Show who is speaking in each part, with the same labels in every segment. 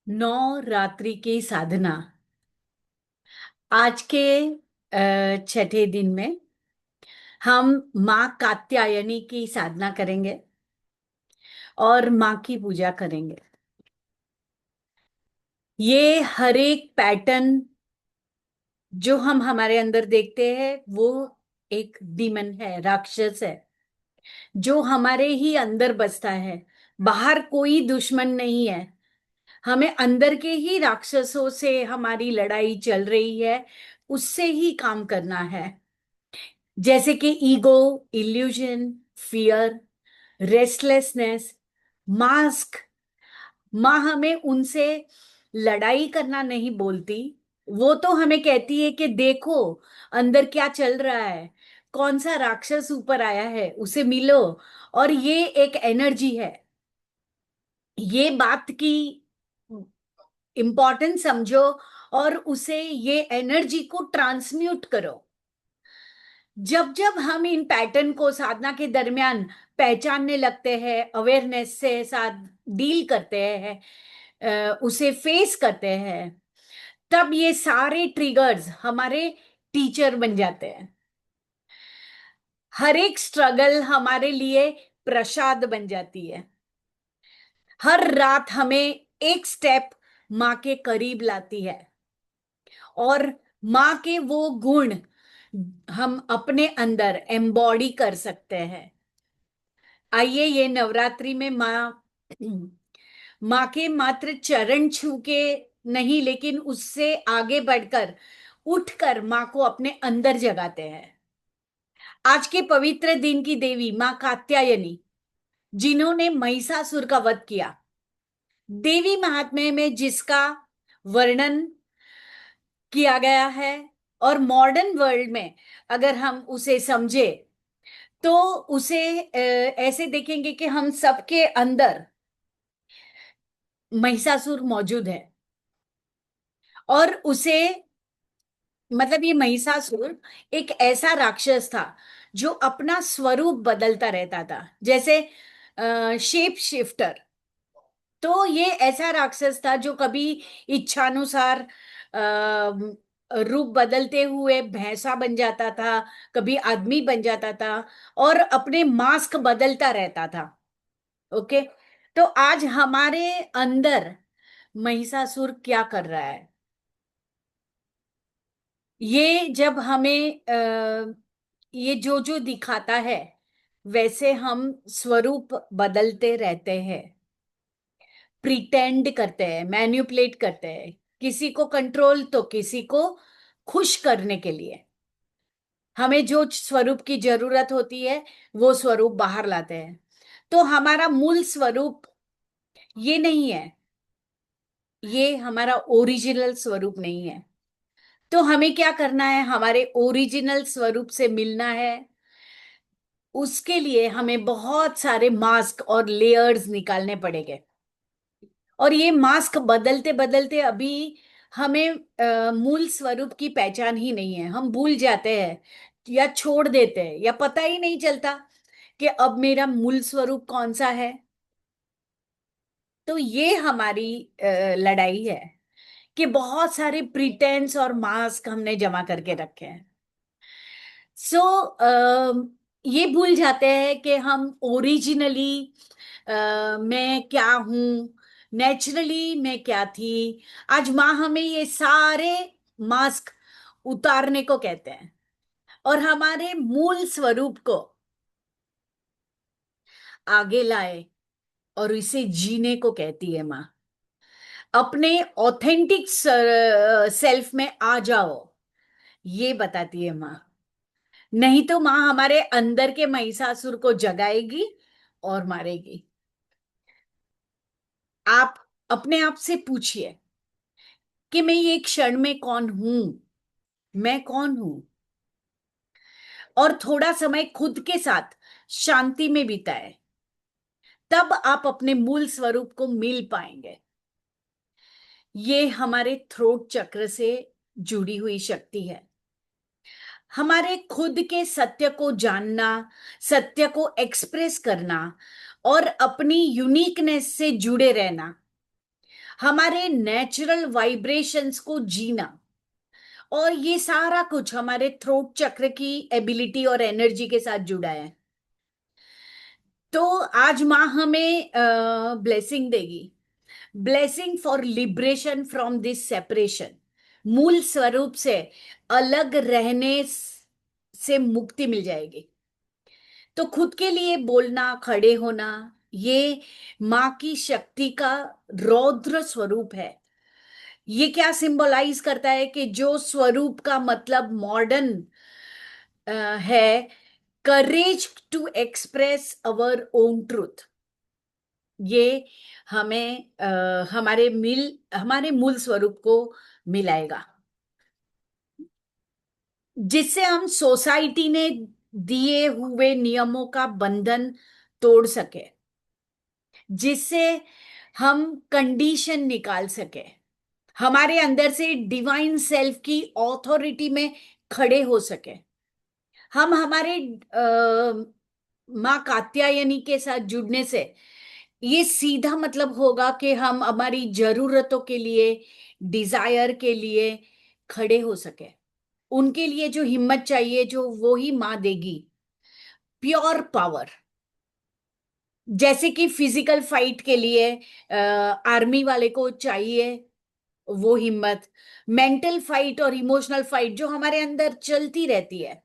Speaker 1: नवरात्रि की साधना। आज के छठे दिन में हम माँ कात्यायनी की साधना करेंगे और माँ की पूजा करेंगे। ये हर एक पैटर्न जो हम हमारे अंदर देखते हैं वो एक डीमन है, राक्षस है, जो हमारे ही अंदर बसता है। बाहर कोई दुश्मन नहीं है। हमें अंदर के ही राक्षसों से हमारी लड़ाई चल रही है, उससे ही काम करना है। जैसे कि ego, illusion, fear, restlessness, mask. माँ हमें उनसे लड़ाई करना नहीं बोलती। वो तो हमें कहती है कि देखो अंदर क्या चल रहा है, कौन सा राक्षस ऊपर आया है, उसे मिलो। और ये एक एनर्जी है। ये बात की इंपॉर्टेंस समझो और उसे, ये एनर्जी को ट्रांसम्यूट करो। जब जब हम इन पैटर्न को साधना के दरमियान पहचानने लगते हैं, अवेयरनेस से साथ डील करते हैं, उसे फेस करते हैं, तब ये सारे ट्रिगर्स हमारे टीचर बन जाते हैं। हर एक स्ट्रगल हमारे लिए प्रसाद बन जाती है। हर रात हमें एक स्टेप माँ के करीब लाती है और माँ के वो गुण हम अपने अंदर एम्बॉडी कर सकते हैं। आइए ये नवरात्रि में माँ के मात्र चरण छू के नहीं, लेकिन उससे आगे बढ़कर उठकर माँ को अपने अंदर जगाते हैं। आज के पवित्र दिन की देवी माँ कात्यायनी, जिन्होंने महिषासुर का वध किया, देवी महात्म्य में जिसका वर्णन किया गया है, और मॉडर्न वर्ल्ड में अगर हम उसे समझे तो उसे ऐसे देखेंगे कि हम सबके अंदर महिषासुर मौजूद है। और उसे, मतलब ये महिषासुर एक ऐसा राक्षस था जो अपना स्वरूप बदलता रहता था, जैसे शेप शिफ्टर। तो ये ऐसा राक्षस था जो कभी इच्छानुसार रूप बदलते हुए भैंसा बन जाता था, कभी आदमी बन जाता था, और अपने मास्क बदलता रहता था। ओके। तो आज हमारे अंदर महिषासुर क्या कर रहा है, ये जब हमें ये जो जो दिखाता है, वैसे हम स्वरूप बदलते रहते हैं, प्रिटेंड करते हैं, मैन्युपुलेट करते हैं, किसी को कंट्रोल तो किसी को खुश करने के लिए। हमें जो स्वरूप की जरूरत होती है वो स्वरूप बाहर लाते हैं। तो हमारा मूल स्वरूप ये नहीं है, ये हमारा ओरिजिनल स्वरूप नहीं है। तो हमें क्या करना है, हमारे ओरिजिनल स्वरूप से मिलना है। उसके लिए हमें बहुत सारे मास्क और लेयर्स निकालने पड़ेंगे। और ये मास्क बदलते बदलते अभी हमें मूल स्वरूप की पहचान ही नहीं है। हम भूल जाते हैं या छोड़ देते हैं या पता ही नहीं चलता कि अब मेरा मूल स्वरूप कौन सा है। तो ये हमारी लड़ाई है कि बहुत सारे प्रिटेंस और मास्क हमने जमा करके रखे हैं। सो ये भूल जाते हैं कि हम ओरिजिनली मैं क्या हूं, नेचुरली मैं क्या थी। आज माँ हमें ये सारे मास्क उतारने को कहते हैं और हमारे मूल स्वरूप को आगे लाए, और इसे जीने को कहती है माँ। अपने ऑथेंटिक सेल्फ में आ जाओ, ये बताती है माँ। नहीं तो माँ हमारे अंदर के महिषासुर को जगाएगी और मारेगी। आप अपने आप से पूछिए कि मैं ये क्षण में कौन हूं, मैं कौन हूं। और थोड़ा समय खुद के साथ शांति में बिताए, तब आप अपने मूल स्वरूप को मिल पाएंगे। ये हमारे थ्रोट चक्र से जुड़ी हुई शक्ति है। हमारे खुद के सत्य को जानना, सत्य को एक्सप्रेस करना और अपनी यूनिकनेस से जुड़े रहना हमारे नेचुरल वाइब्रेशंस को जीना, और ये सारा कुछ हमारे थ्रोट चक्र की एबिलिटी और एनर्जी के साथ जुड़ा है। तो आज माँ हमें ब्लेसिंग देगी, blessing for liberation from this separation, मूल स्वरूप से अलग रहने से मुक्ति मिल जाएगी। तो खुद के लिए बोलना, खड़े होना, ये माँ की शक्ति का रौद्र स्वरूप है। ये क्या सिंबलाइज करता है कि जो स्वरूप का मतलब मॉडर्न है, courage to express our own truth. ये हमें हमारे मूल स्वरूप को मिलाएगा, जिससे हम सोसाइटी ने दिए हुए नियमों का बंधन तोड़ सके, जिससे हम कंडीशन निकाल सके, हमारे अंदर से डिवाइन सेल्फ की ऑथोरिटी में खड़े हो सके। हम हमारे माँ कात्यायनी के साथ जुड़ने से ये सीधा मतलब होगा कि हम हमारी जरूरतों के लिए, डिजायर के लिए खड़े हो सके। उनके लिए जो हिम्मत चाहिए, जो वो ही माँ देगी, प्योर पावर। जैसे कि फिजिकल फाइट के लिए आर्मी वाले को चाहिए वो हिम्मत, मेंटल फाइट और इमोशनल फाइट जो हमारे अंदर चलती रहती है,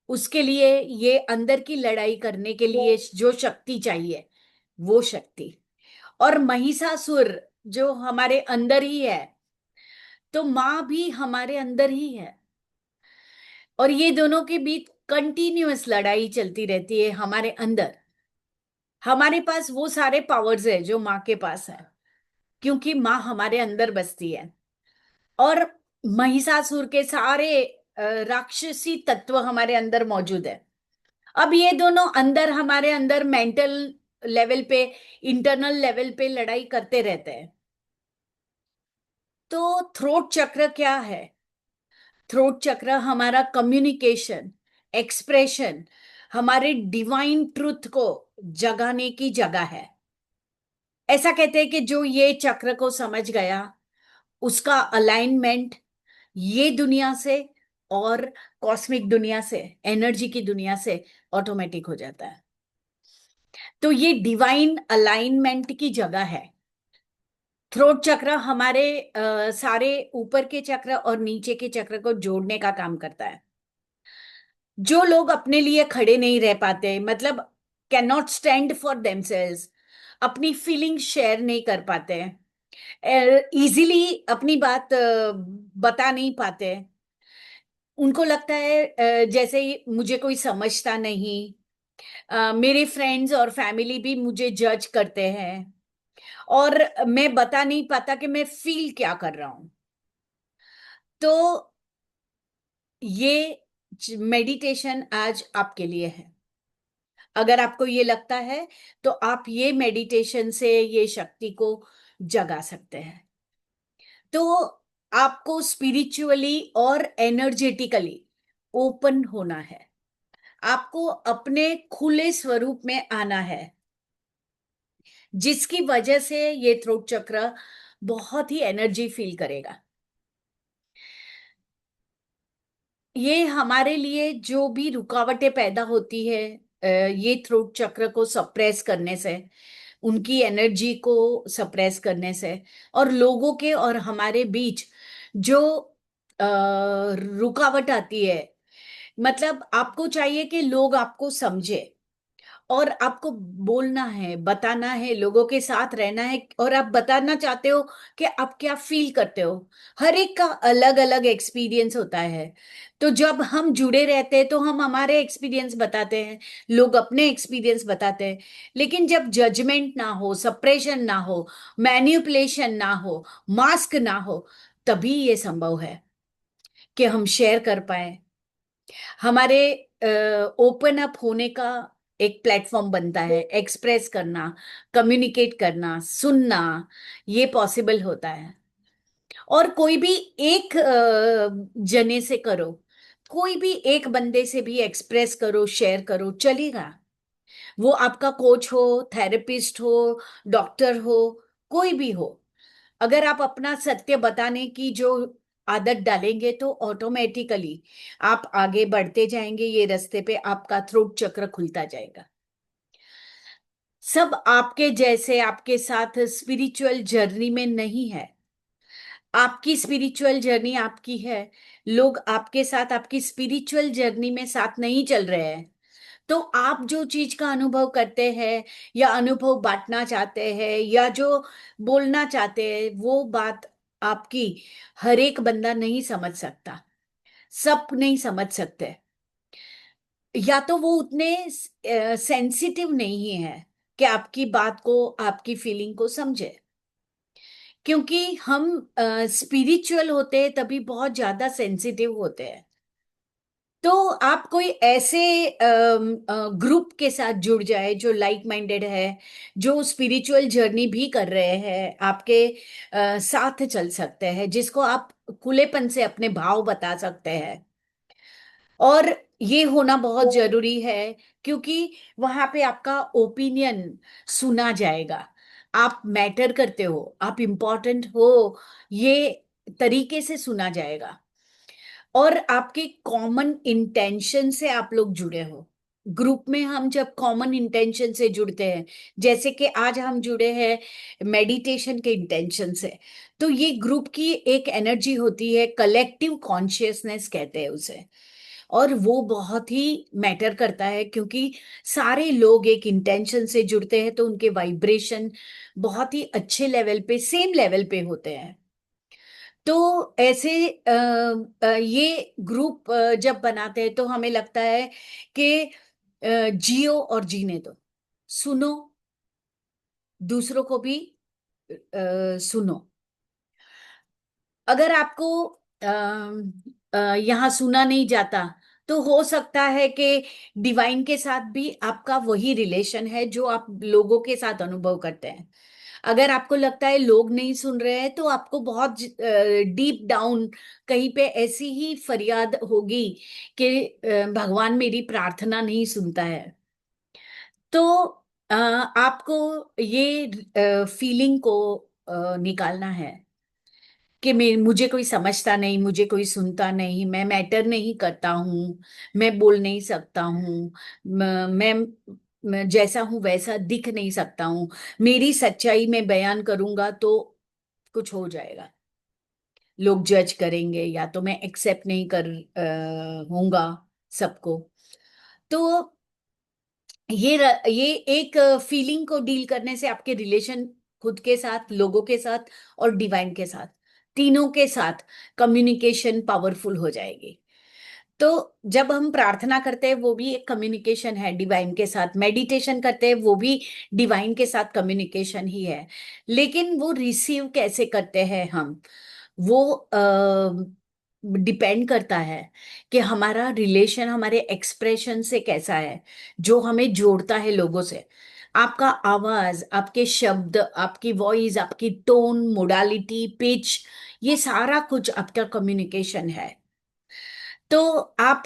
Speaker 1: उसके लिए, ये अंदर की लड़ाई करने के लिए जो शक्ति चाहिए, वो शक्ति। और महिषासुर जो हमारे अंदर ही है, तो माँ भी हमारे अंदर ही है, और ये दोनों के बीच कंटिन्यूअस लड़ाई चलती रहती है हमारे अंदर। हमारे पास वो सारे पावर्स है जो माँ के पास है, क्योंकि माँ हमारे अंदर बसती है। और महिषासुर के सारे राक्षसी तत्व हमारे अंदर मौजूद है। अब ये दोनों अंदर, हमारे अंदर मेंटल लेवल पे, इंटरनल लेवल पे लड़ाई करते रहते हैं। तो थ्रोट चक्र क्या है? थ्रोट चक्र हमारा कम्युनिकेशन, एक्सप्रेशन, हमारे डिवाइन ट्रुथ को जगाने की जगह है। ऐसा कहते हैं कि जो ये चक्र को समझ गया, उसका अलाइनमेंट ये दुनिया से और कॉस्मिक दुनिया से, एनर्जी की दुनिया से ऑटोमेटिक हो जाता है। तो ये डिवाइन अलाइनमेंट की जगह है। थ्रोट चक्र हमारे सारे ऊपर के चक्र और नीचे के चक्र को जोड़ने का काम करता है। जो लोग अपने लिए खड़े नहीं रह पाते, मतलब can not stand for themselves, अपनी फीलिंग शेयर नहीं कर पाते, इजीली अपनी बात बता नहीं पाते, उनको लगता है जैसे मुझे कोई समझता नहीं, मेरे फ्रेंड्स और फैमिली भी मुझे जज करते हैं, और मैं बता नहीं पाता कि मैं फील क्या कर रहा हूं। तो ये मेडिटेशन आज आपके लिए है। अगर आपको ये लगता है, तो आप ये मेडिटेशन से ये शक्ति को जगा सकते हैं। तो आपको स्पिरिचुअली और एनर्जेटिकली ओपन होना है, आपको अपने खुले स्वरूप में आना है, जिसकी वजह से ये थ्रोट चक्र बहुत ही एनर्जी फील करेगा। ये हमारे लिए जो भी रुकावटें पैदा होती है ये थ्रोट चक्र को सप्रेस करने से, उनकी एनर्जी को सप्रेस करने से, और लोगों के और हमारे बीच जो रुकावट आती है, मतलब आपको चाहिए कि लोग आपको समझे, और आपको बोलना है, बताना है, लोगों के साथ रहना है, और आप बताना चाहते हो कि आप क्या फील करते हो। हर एक का अलग अलग एक्सपीरियंस होता है। तो जब हम जुड़े रहते हैं तो हम हमारे एक्सपीरियंस बताते हैं, लोग अपने एक्सपीरियंस बताते हैं। लेकिन जब जजमेंट ना हो, सप्रेशन ना हो, मैन्युपुलेशन ना हो, मास्क ना हो, तभी ये संभव है कि हम शेयर कर पाए। हमारे ओपन अप होने का एक प्लेटफॉर्म बनता है, एक्सप्रेस करना, कम्युनिकेट करना, सुनना, ये पॉसिबल होता है। और कोई भी एक जने से करो, कोई भी एक बंदे से भी एक्सप्रेस करो, शेयर करो, चलेगा। वो आपका कोच हो, थेरेपिस्ट हो, डॉक्टर हो, कोई भी हो, अगर आप अपना सत्य बताने की जो आदत डालेंगे तो ऑटोमेटिकली आप आगे बढ़ते जाएंगे, ये रास्ते पे आपका थ्रोट चक्र खुलता जाएगा। सब आपके जैसे आपके साथ स्पिरिचुअल जर्नी में नहीं है। आपकी स्पिरिचुअल जर्नी आपकी है, लोग आपके साथ आपकी स्पिरिचुअल जर्नी में साथ नहीं चल रहे हैं। तो आप जो चीज का अनुभव करते हैं या अनुभव बांटना चाहते हैं या जो बोलना चाहते हैं, वो बात आपकी हर एक बंदा नहीं समझ सकता, सब नहीं समझ सकते, या तो वो उतने सेंसिटिव नहीं है कि आपकी बात को, आपकी फीलिंग को समझे। क्योंकि हम स्पिरिचुअल होते हैं तभी बहुत ज्यादा सेंसिटिव होते हैं। तो आप कोई ऐसे ग्रुप के साथ जुड़ जाए जो लाइक माइंडेड है, जो स्पिरिचुअल जर्नी भी कर रहे हैं, आपके साथ चल सकते हैं, जिसको आप खुलेपन से अपने भाव बता सकते हैं। और ये होना बहुत जरूरी है, क्योंकि वहां पे आपका ओपिनियन सुना जाएगा। आप मैटर करते हो, आप इम्पोर्टेंट हो, ये तरीके से सुना जाएगा। और आपके कॉमन इंटेंशन से आप लोग जुड़े हो। ग्रुप में हम जब कॉमन इंटेंशन से जुड़ते हैं, जैसे कि आज हम जुड़े हैं मेडिटेशन के इंटेंशन से, तो ये ग्रुप की एक एनर्जी होती है, कलेक्टिव कॉन्शियसनेस कहते हैं उसे। और वो बहुत ही मैटर करता है, क्योंकि सारे लोग एक इंटेंशन से जुड़ते हैं तो उनके वाइब्रेशन बहुत ही अच्छे लेवल पे, सेम लेवल पे होते हैं। तो ऐसे ये ग्रुप जब बनाते हैं तो हमें लगता है कि जियो और जीने दो, सुनो, दूसरों को भी सुनो। अगर आपको यहाँ सुना नहीं जाता, तो हो सकता है कि डिवाइन के साथ भी आपका वही रिलेशन है जो आप लोगों के साथ अनुभव करते हैं। अगर आपको लगता है लोग नहीं सुन रहे हैं, तो आपको बहुत डीप डाउन कहीं पे ऐसी ही फरियाद होगी कि भगवान मेरी प्रार्थना नहीं सुनता है। तो आपको ये फीलिंग को निकालना है कि मुझे कोई समझता नहीं, मुझे कोई सुनता नहीं, मैं मैटर नहीं करता हूँ, मैं बोल नहीं सकता हूँ, मैं जैसा हूं वैसा दिख नहीं सकता हूँ, मेरी सच्चाई में बयान करूंगा तो कुछ हो जाएगा, लोग जज करेंगे, या तो मैं एक्सेप्ट नहीं कर होऊंगा सबको। तो ये एक फीलिंग को डील करने से आपके रिलेशन खुद के साथ, लोगों के साथ और डिवाइन के साथ, तीनों के साथ कम्युनिकेशन पावरफुल हो जाएगी। तो जब हम प्रार्थना करते हैं वो भी एक कम्युनिकेशन है डिवाइन के साथ, मेडिटेशन करते हैं वो भी डिवाइन के साथ कम्युनिकेशन ही है। लेकिन वो रिसीव कैसे करते हैं हम, वो डिपेंड करता है कि हमारा रिलेशन हमारे एक्सप्रेशन से कैसा है, जो हमें जोड़ता है लोगों से। आपका आवाज, आपके शब्द, आपकी वॉइस, आपकी टोन, मोडालिटी, पिच, ये सारा कुछ आपका कम्युनिकेशन है। तो आप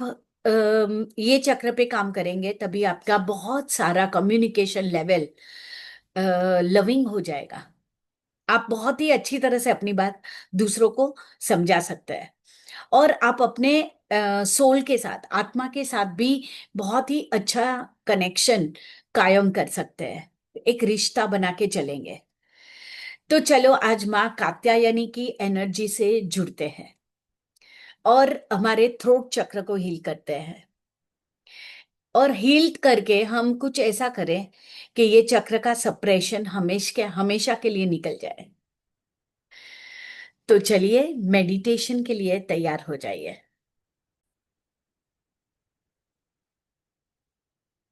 Speaker 1: ये चक्र पे काम करेंगे तभी आपका बहुत सारा कम्युनिकेशन लेवल लविंग हो जाएगा। आप बहुत ही अच्छी तरह से अपनी बात दूसरों को समझा सकते हैं। और आप अपने सोल के साथ, आत्मा के साथ भी बहुत ही अच्छा कनेक्शन कायम कर सकते हैं, एक रिश्ता बना के चलेंगे। तो चलो आज माँ कात्यायनी की एनर्जी से जुड़ते हैं और हमारे थ्रोट चक्र को हील करते हैं। और हील करके हम कुछ ऐसा करें कि ये चक्र का सप्रेशन हमेशा के लिए निकल जाए। तो चलिए मेडिटेशन के लिए तैयार हो जाइए।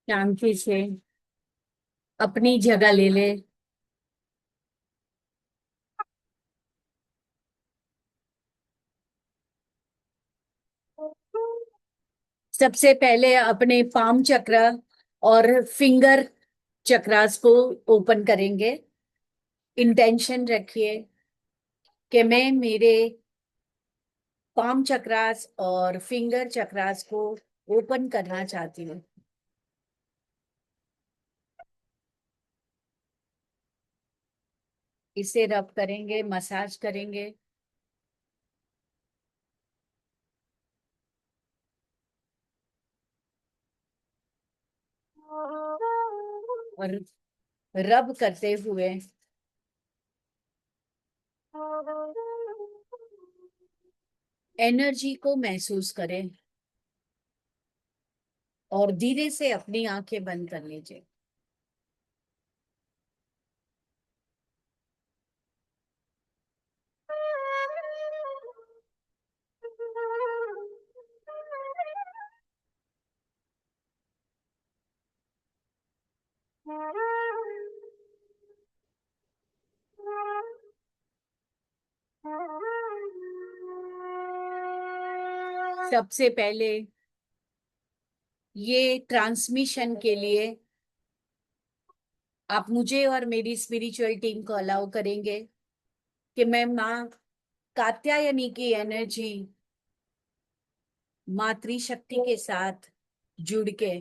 Speaker 1: शांति से अपनी जगह ले ले। सबसे पहले अपने पाम चक्र और फिंगर चक्रास को ओपन करेंगे। इंटेंशन रखिए कि मैं मेरे पाम चक्रास और फिंगर चक्रास को ओपन करना चाहती हूँ। इसे रब करेंगे, मसाज करेंगे। और रब करते हुए एनर्जी को महसूस करें और धीरे से अपनी आंखें बंद कर लीजिए। सबसे पहले ये ट्रांसमिशन के लिए आप मुझे और मेरी स्पिरिचुअल टीम को अलाउ करेंगे कि मैं माँ कात्यायनी की एनर्जी, मातृशक्ति के साथ जुड़ के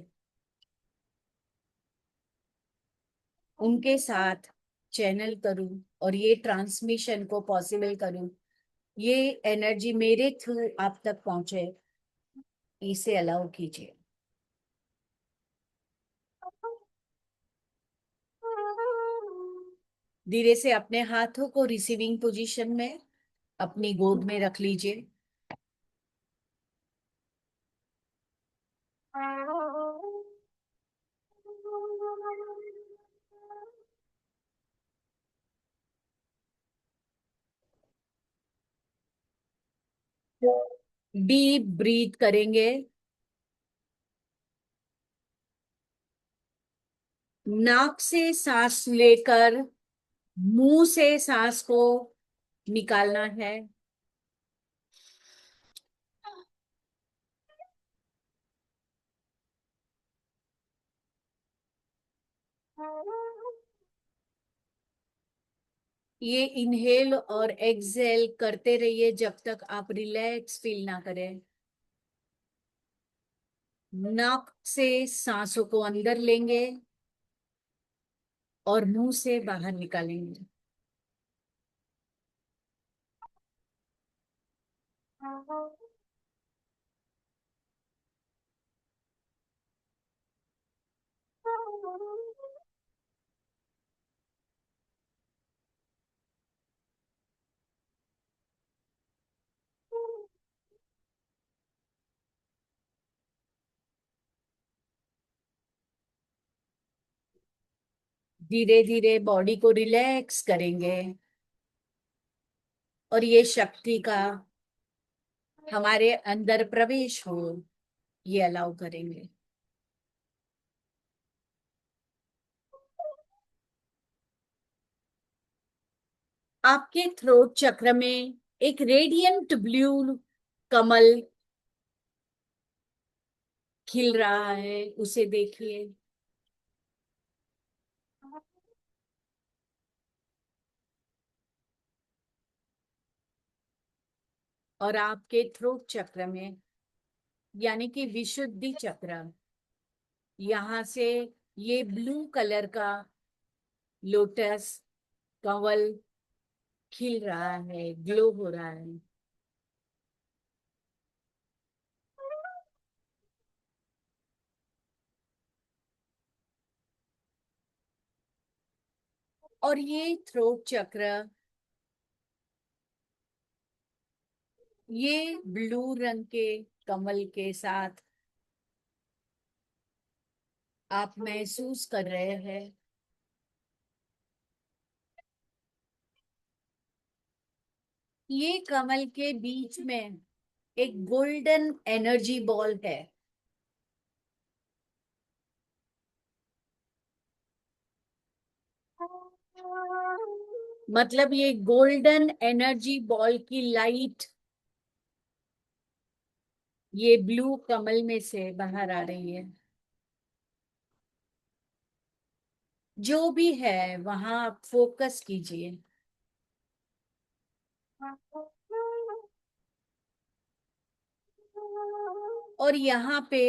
Speaker 1: उनके साथ चैनल करूं और ये ट्रांसमिशन को पॉसिबल करूं, ये एनर्जी मेरे थ्रू आप तक पहुंचे, इसे अलाउ कीजिए। धीरे से अपने हाथों को रिसीविंग पोजीशन में अपनी गोद में रख लीजिए। डीप ब्रीथ करेंगे। नाक से सांस लेकर मुंह से सांस को निकालना है। ये इनहेल और एक्सहेल करते रहिए जब तक आप रिलैक्स फील ना करें। नाक से सांसों को अंदर लेंगे और मुंह से बाहर निकालेंगे। धीरे धीरे बॉडी को रिलैक्स करेंगे और ये शक्ति का हमारे अंदर प्रवेश हो, ये अलाउ करेंगे। आपके थ्रोट चक्र में एक रेडियंट ब्लू कमल खिल रहा है, उसे देखिए। और आपके थ्रोट चक्र में यानी कि विशुद्धि चक्र, यहां से ये ब्लू कलर का लोटस कवल खिल रहा है, ग्लो हो रहा है। और ये थ्रोट चक्र, ये ब्लू रंग के कमल के साथ आप महसूस कर रहे हैं। ये कमल के बीच में एक गोल्डन एनर्जी बॉल है। मतलब ये गोल्डन एनर्जी बॉल की लाइट ये ब्लू कमल में से बाहर आ रही है। जो भी है वहां आप फोकस कीजिए। और यहाँ पे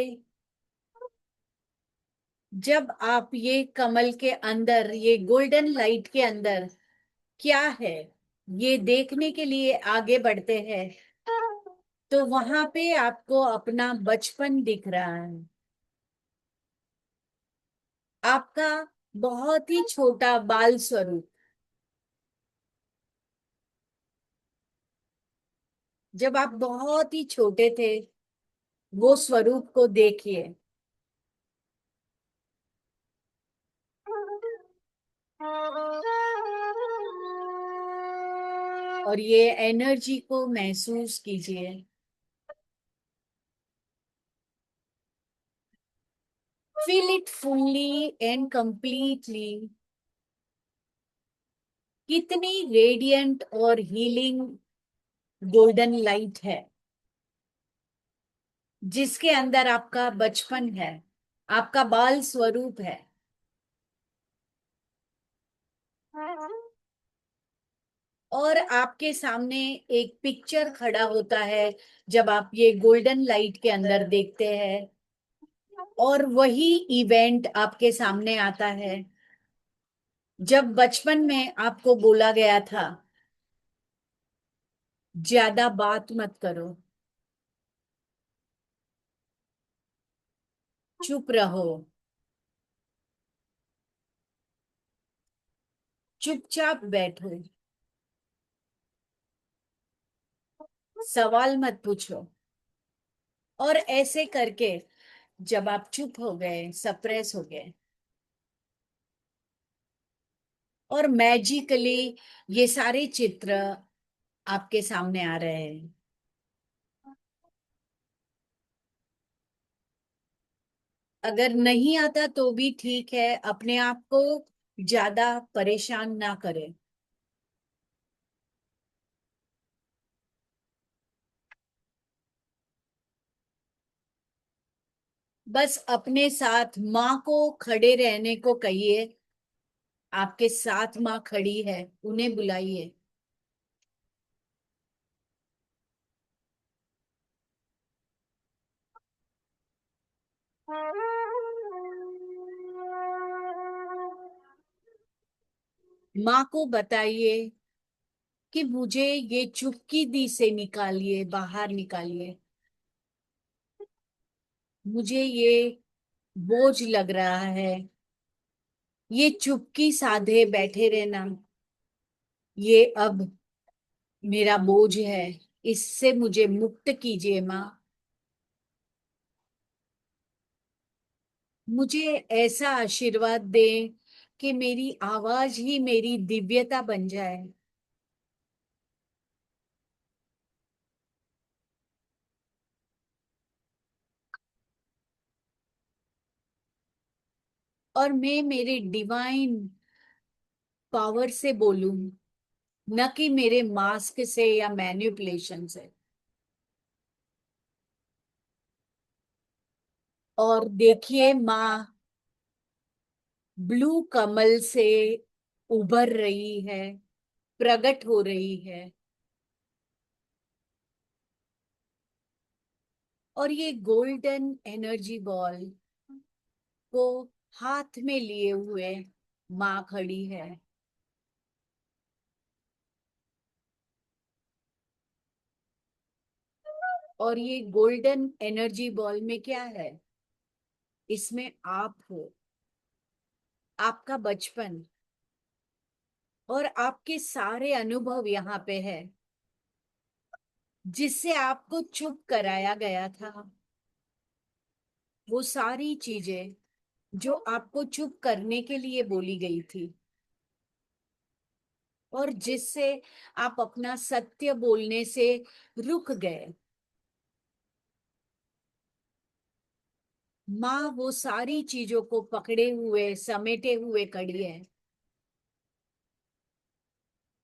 Speaker 1: जब आप ये कमल के अंदर, ये गोल्डन लाइट के अंदर क्या है, ये देखने के लिए आगे बढ़ते हैं, तो वहां पे आपको अपना बचपन दिख रहा है। आपका बहुत ही छोटा बाल स्वरूप, जब आप बहुत ही छोटे थे, वो स्वरूप को देखिए। और ये एनर्जी को महसूस कीजिए। Feel it fully and completely. कितनी रेडियंट और हीलिंग गोल्डन लाइट है, जिसके अंदर आपका बचपन है, आपका बाल स्वरूप है। और आपके सामने एक पिक्चर खड़ा होता है जब आप ये गोल्डन लाइट के अंदर देखते हैं, और वही इवेंट आपके सामने आता है जब बचपन में आपको बोला गया था, ज्यादा बात मत करो, चुप रहो, चुपचाप बैठो, सवाल मत पूछो। और ऐसे करके जब आप चुप हो गए, सप्रेस हो गए, और मैजिकली ये सारे चित्र आपके सामने आ रहे हैं। अगर नहीं आता तो भी ठीक है, अपने आप को ज्यादा परेशान ना करें। बस अपने साथ माँ को खड़े रहने को कहिए। आपके साथ माँ खड़ी है, उन्हें बुलाइए। माँ को बताइए कि मुझे ये चुपकी दी से निकालिए, बाहर निकालिए। मुझे ये बोझ लग रहा है, ये चुपकी साधे बैठे रहना, ये अब मेरा बोझ है। इससे मुझे मुक्त कीजिए माँ। मुझे ऐसा आशीर्वाद दें कि मेरी आवाज ही मेरी दिव्यता बन जाए, और मैं मेरे डिवाइन पावर से बोलूं, न कि मेरे मास्क से या मैनिपुलेशन से। और देखिए माँ ब्लू कमल से उभर रही है, प्रकट हो रही है। और ये गोल्डन एनर्जी बॉल को हाथ में लिए हुए माँ खड़ी है। और ये गोल्डन एनर्जी बॉल में क्या है, इसमें आप हो, आपका बचपन और आपके सारे अनुभव यहाँ पे है, जिससे आपको चुप कराया गया था। वो सारी चीजें जो आपको चुप करने के लिए बोली गई थी, और जिससे आप अपना सत्य बोलने से रुक गए, माँ वो सारी चीजों को पकड़े हुए, समेटे हुए खड़ी है,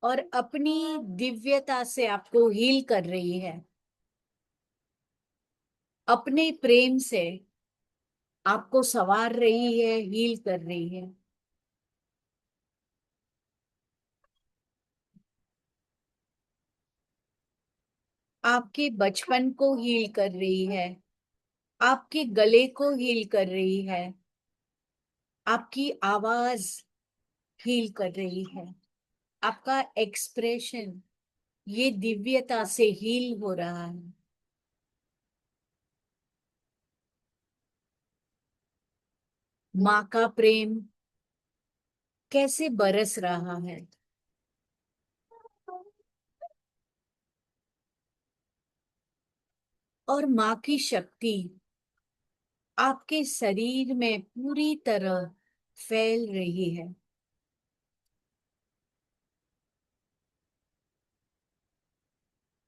Speaker 1: और अपनी दिव्यता से आपको हील कर रही है। अपने प्रेम से आपको संवार रही है, हील कर रही है। आपके बचपन को हील कर रही है, आपके गले को हील कर रही है, आपकी आवाज हील कर रही है। आपका एक्सप्रेशन ये दिव्यता से हील हो रहा है। माँ का प्रेम कैसे बरस रहा है। और माँ की शक्ति आपके शरीर में पूरी तरह फैल रही है।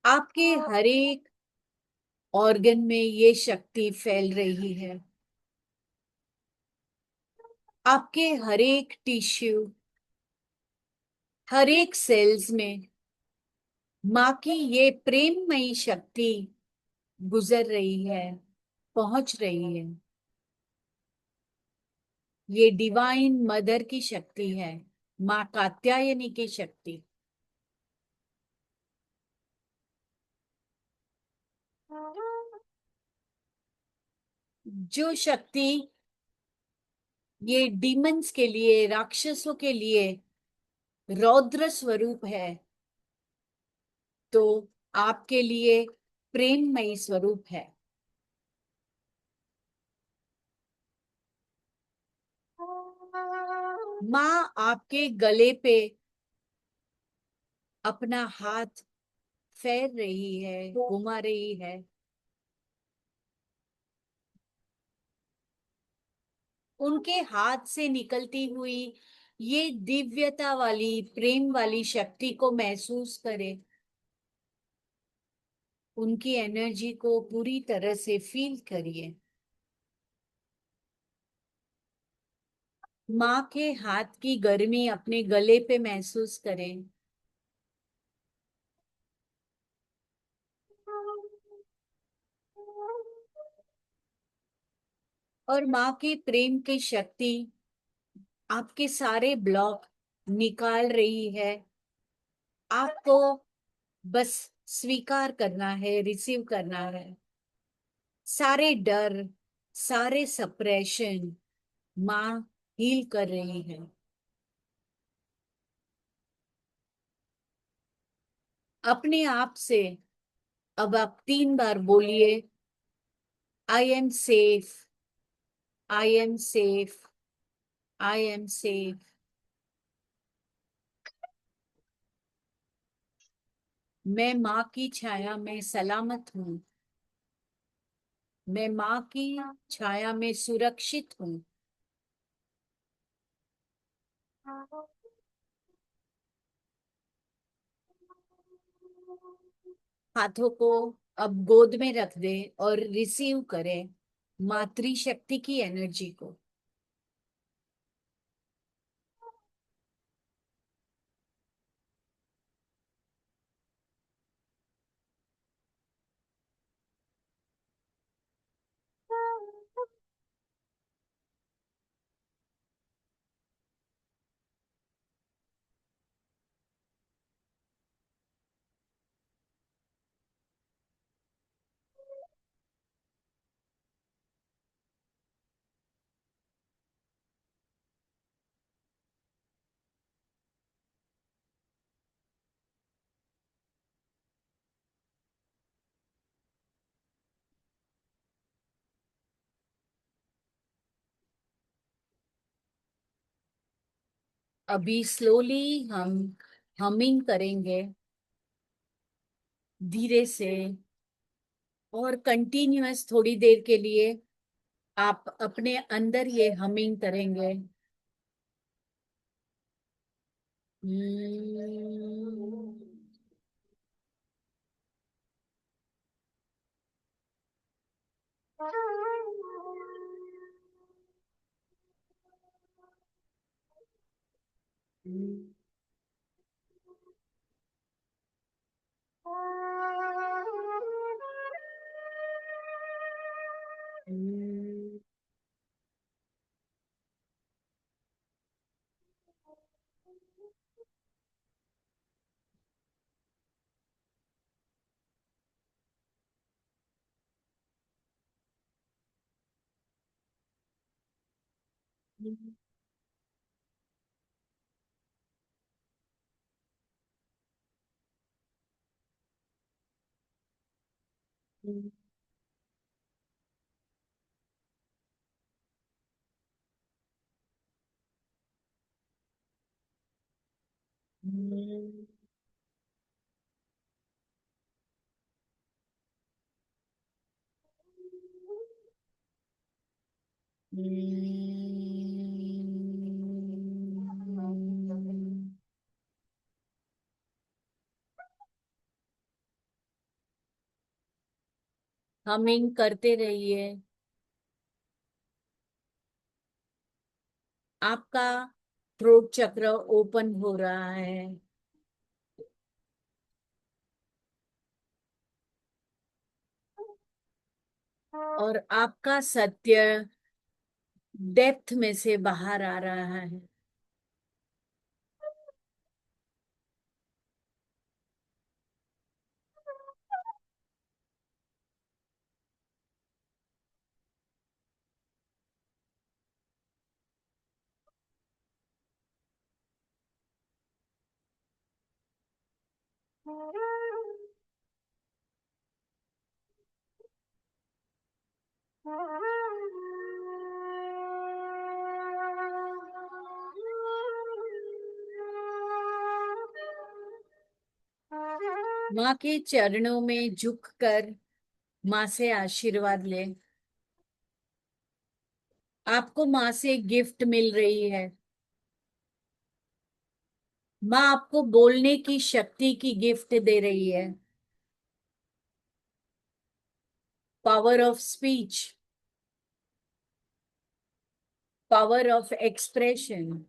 Speaker 1: आपके हर एक ऑर्गन में ये शक्ति फैल रही है। आपके हर एक टिश्यू, हर एक सेल्स में माँ की ये प्रेममयी शक्ति गुजर रही है, पहुंच रही है। ये डिवाइन मदर की शक्ति है, माँ कात्यायनी की शक्ति। जो शक्ति ये डीमंस के लिए, राक्षसों के लिए रौद्र स्वरूप है, तो आपके लिए प्रेममयी स्वरूप है। माँ आपके गले पे अपना हाथ फेर रही है, घुमा रही है। उनके हाथ से निकलती हुई ये दिव्यता वाली, प्रेम वाली शक्ति को महसूस करें। उनकी एनर्जी को पूरी तरह से फील करिए। माँ के हाथ की गर्मी अपने गले पे महसूस करें। और माँ के प्रेम की शक्ति आपके सारे ब्लॉक निकाल रही है। आपको बस स्वीकार करना है, रिसीव करना है। सारे डर, सारे सप्रेशन माँ हील कर रही है। अपने आप से अब आप 3 बार बोलिए, I am safe, I am safe, I am safe. मैं माँ की छाया में सलामत हूँ। मैं माँ की छाया में सुरक्षित हूँ। हाथों को अब गोद में रख दे और रिसीव करें मातृशक्ति की एनर्जी को। अभी स्लोली हम हमिंग करेंगे, धीरे से और कंटिन्यूअस थोड़ी देर के लिए आप अपने अंदर ये हमिंग करेंगे। हमिंग करते रहिए। आपका थ्रोट चक्र ओपन हो रहा है। और आपका सत्य डेप्थ में से बाहर आ रहा है। माँ के चरणों में झुककर माँ से आशीर्वाद ले। आपको माँ से गिफ्ट मिल रही है। माँ आपको बोलने की शक्ति की गिफ्ट दे रही है। Power of speech, power of expression,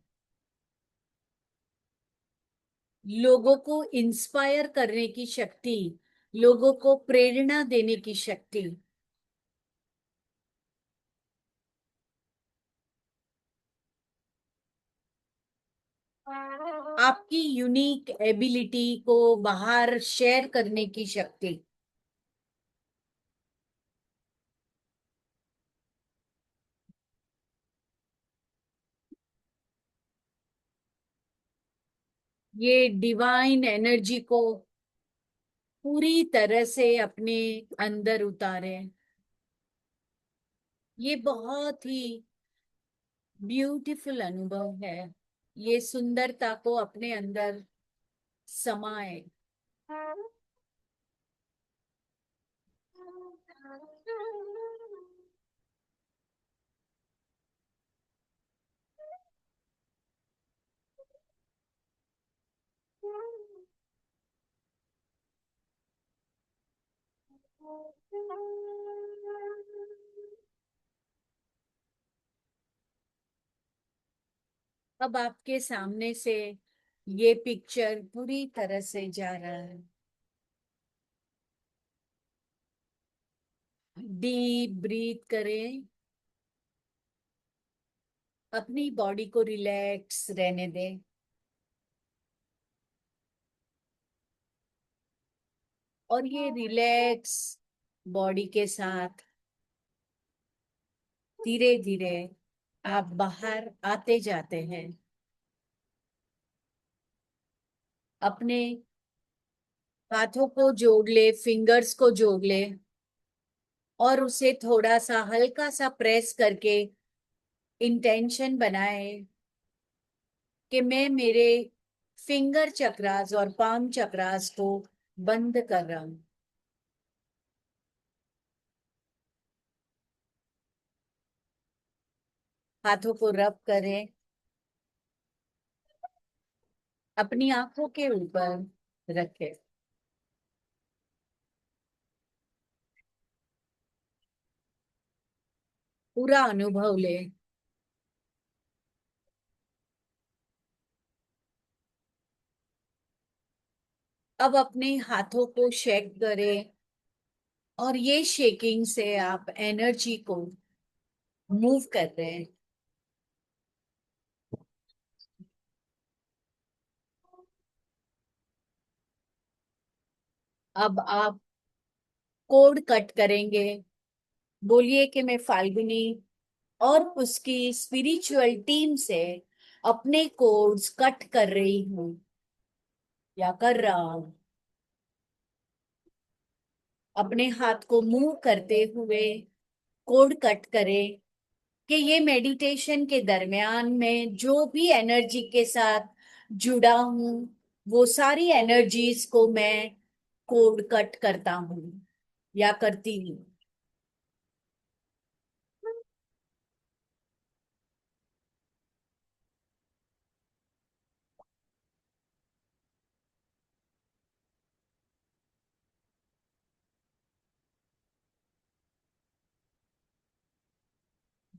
Speaker 1: लोगों को इंस्पायर करने की शक्ति, लोगों को प्रेरणा देने की शक्ति। आपकी यूनिक एबिलिटी को बाहर शेयर करने की शक्ति। ये डिवाइन एनर्जी को पूरी तरह से अपने अंदर उतारे। ये बहुत ही ब्यूटीफुल अनुभव है। ये सुंदरता को अपने अंदर समाए। अब आपके सामने से ये पिक्चर पूरी तरह से जा रहा है। डीप ब्रीथ करें। अपनी बॉडी को रिलैक्स रहने दें। और ये रिलैक्स बॉडी के साथ धीरे धीरे आप बाहर आते जाते हैं। अपने हाथों को जोड़ ले, फिंगर्स को जोड़ ले और उसे थोड़ा सा हल्का सा प्रेस करके इंटेंशन बनाए कि मैं मेरे फिंगर चक्रास और पाम चक्रास को बंद कर रहा हूं। हाथों को रब करें अपनी आंखों के ऊपर रखें। पूरा अनुभव ले। अब अपने हाथों को शेक करें और ये शेकिंग से आप एनर्जी को मूव कर रहे हैं। अब आप कोड कट करेंगे। बोलिए कि मैं फाल्गुनी और उसकी स्पिरिचुअल टीम से अपने कोड्स कट कर रही हूँ या कर रहा हूँ। अपने हाथ को मूव करते हुए कोड कट करें कि ये मेडिटेशन के दरमियान में जो भी एनर्जी के साथ जुड़ा हूं, वो सारी एनर्जीज को मैं कोड कट करता हूं या करती हूँ।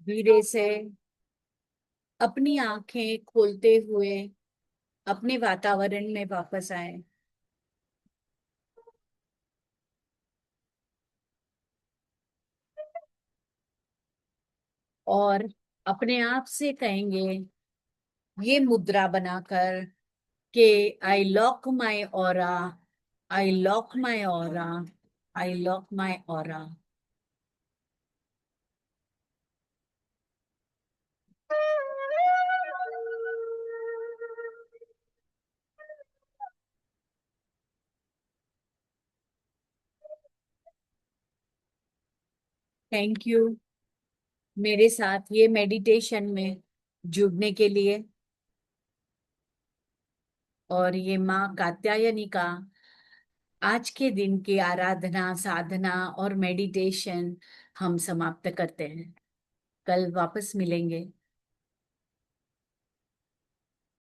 Speaker 1: धीरे से अपनी आंखें खोलते हुए अपने वातावरण में वापस आए और अपने आप से कहेंगे, ये मुद्रा बनाकर, कि I lock my aura, I lock my aura, I lock my aura. Thank you मेरे साथ ये मेडिटेशन में जुड़ने के लिए। और ये माँ कात्यायनी का आज के दिन की आराधना, साधना और मेडिटेशन हम समाप्त करते हैं। कल वापस मिलेंगे।